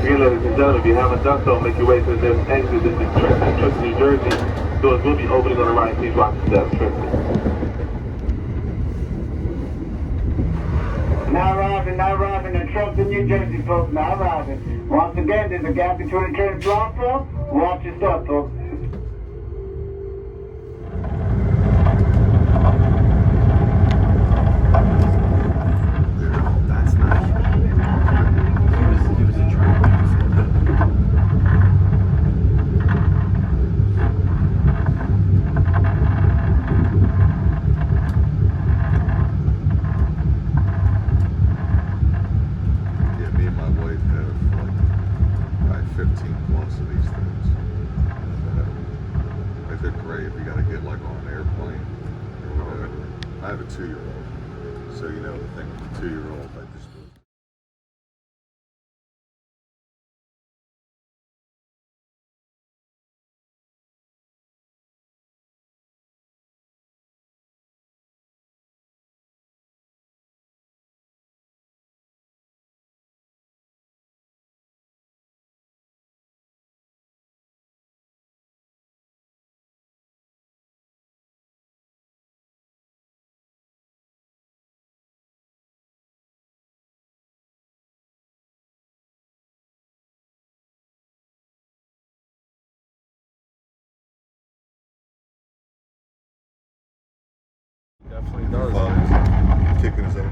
Again, ladies and gentlemen, if you haven't done so, make your way to the next exit. This is Trenton, New Jersey. Doors will be opening on the right. Please watch the steps, Trenton. Now arriving in Trenton, New Jersey, folks. Now arriving. Once again, there's a gap between the train and platform. Watch your step, folks. That's nice. He was a train before. Yeah, me and my wife have like 15 plus of these things. Like they're great if you gotta get like on an airplane or whatever. I have a 2-year-old, so you know the thing with the 2-year-old, I just Definitely does. kicking his own.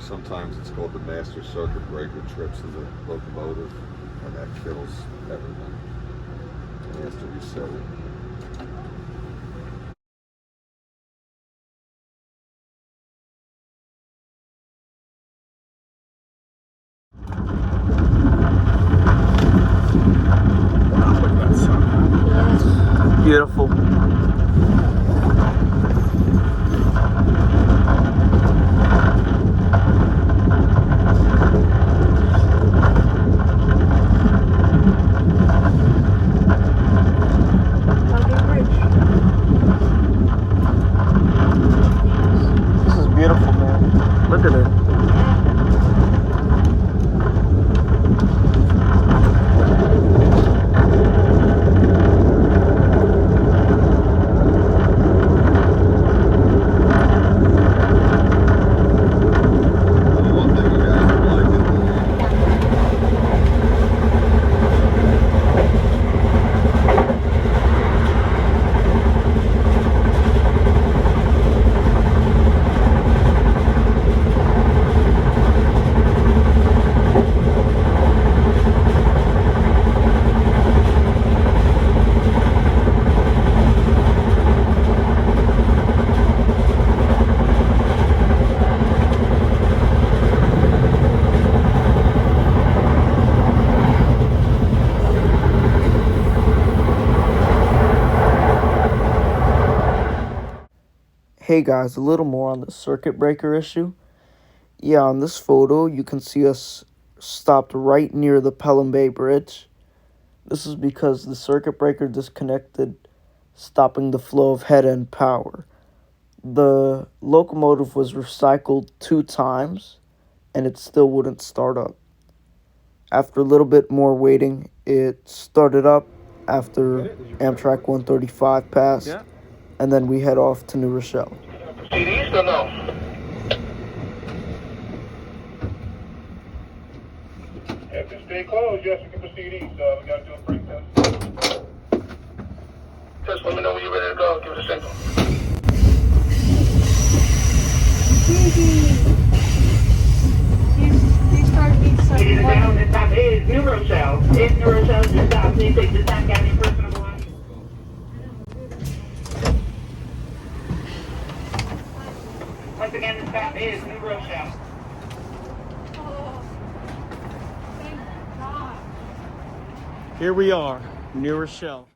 sometimes it's called the master circuit breaker trips in the locomotive, and that kills everything. It has to reset it. Beautiful. This is beautiful, man. Look at it. One thing you guys would like is Hey guys, a little more on the circuit breaker issue. Yeah, on this photo, you can see us stopped right near the Pelham Bay Bridge. This is because the circuit breaker disconnected, stopping the flow of head-end power. The locomotive was recycled 2 times, and it still wouldn't start up. After a little bit more waiting, it started up after Amtrak 135 passed, and then we head off to New Rochelle. Proceed east or no? If you stay closed, yes, you can proceed east. We got to do a brake test. Just let me know when you're ready to go. Give it a signal. These cars need some It is down, money. the top is New Rochelle. If New Rochelle is the stop, please take the stop down in personal belongings. Once again, the stop is New Rochelle. Here we are, New Rochelle.